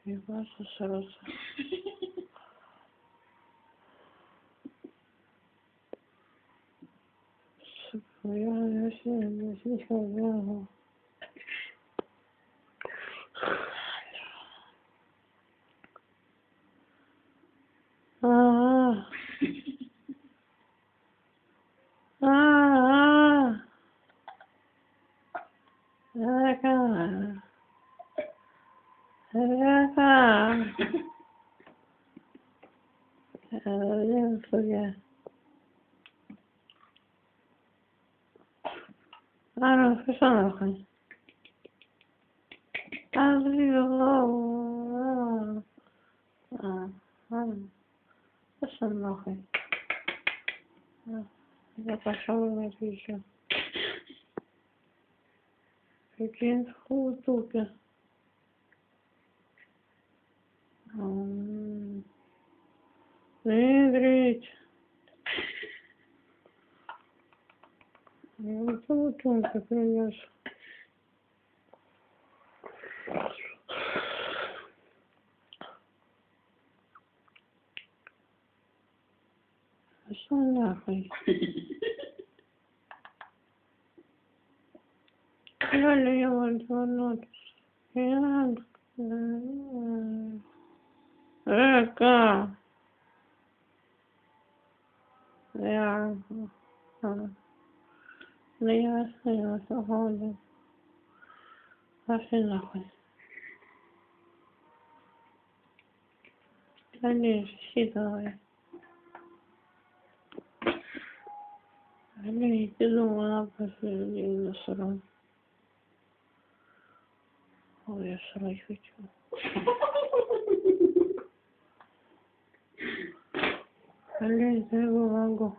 Ебаться сразу. Сука, я сильно. А-а-а. А-а-а. Эка. Эка. Сука. А ну, пошла нахуй. Пошла нахуй. Я пошел на это еще. Прикинь, хутука. Играть. Ну, вот он как принес. Пошла нахуй. Реально я want to not. Эка. Я. Ну я свободен. Пошли нахуй. Конечно, давай. Блин, ты думала, после на сром. Ой, я срать хочу. Блин, я его могу.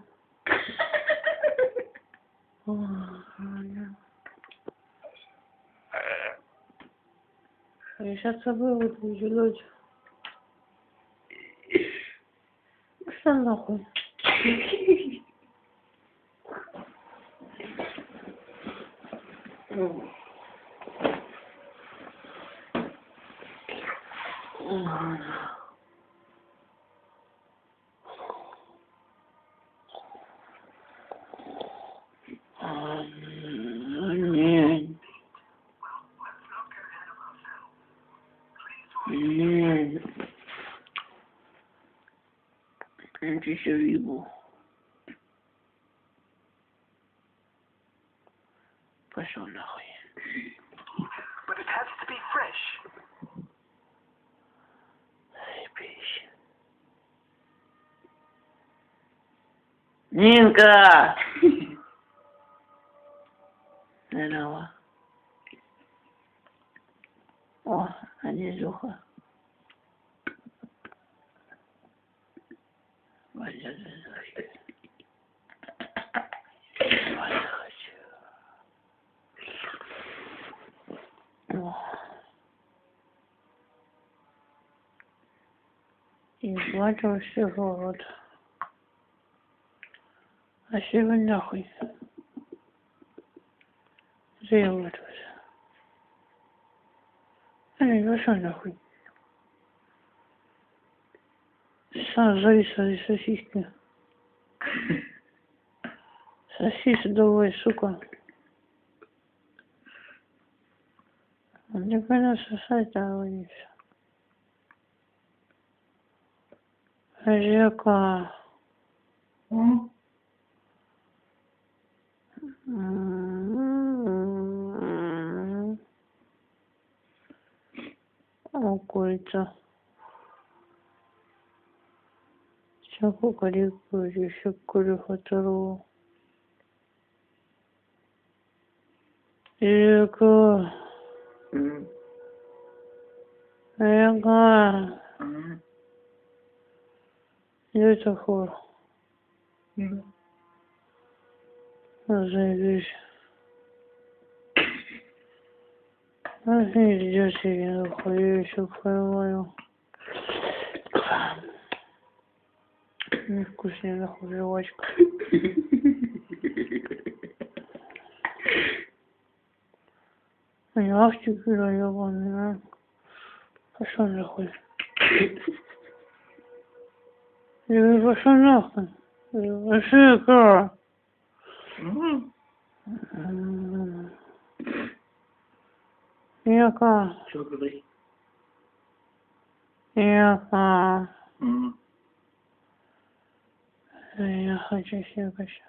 Я сейчас с собой буду делать. Что нахуй? Нет. Нет. Я еще вибу. Пошел нахуй. But it has to be fresh. Заебись. Нинка! Здорово. О, а здесь Зуха. Валя, Валя, хочу. О. И плачу всего вот. А сегодня нахуй. Заебываться. Эй, пошел нахуй. Сам завис сосиски. Сосиски давай, сука. Мне понятно, сосать, а не все. Жека. О, курица. Сейчас кукареку, еще курюха второго. Жека. Жека. Это хор. Заебись. А ты идешь себе нахуй, я еще поймаю. Невкусная нахуй жвачка. Ящик ебаный, а? Пошел нахуй. Я говорю, пошел нахуй. Пошли-ка. Яка. Что говори? Яка. Я хочу съебать.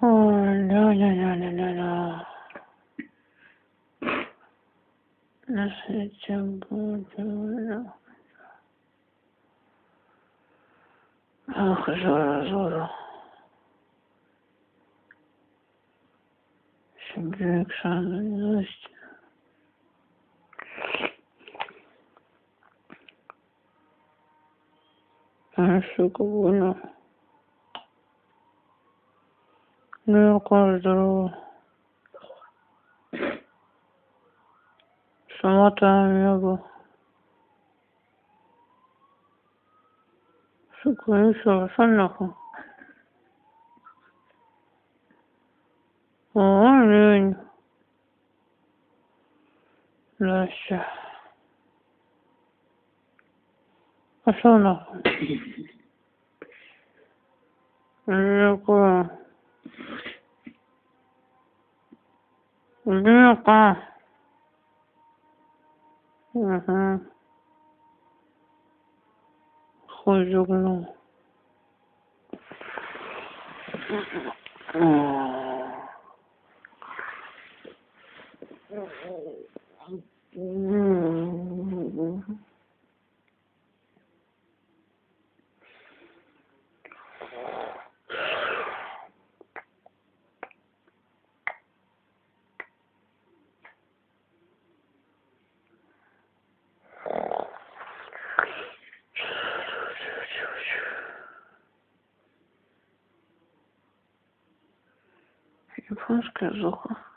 Ой, ля-ля-ля-ля-ля-ля. На свете буду. Ах, Жора. Себе Оксана, Настя. А, сука, больно. Ну, я как здорово. Сама-то омега. Сука, ну что, пошел нахуй. О, лень. Настя. Пошел нахуй. Лека. Лека. Ага. Хуй загнул. Японская зуха.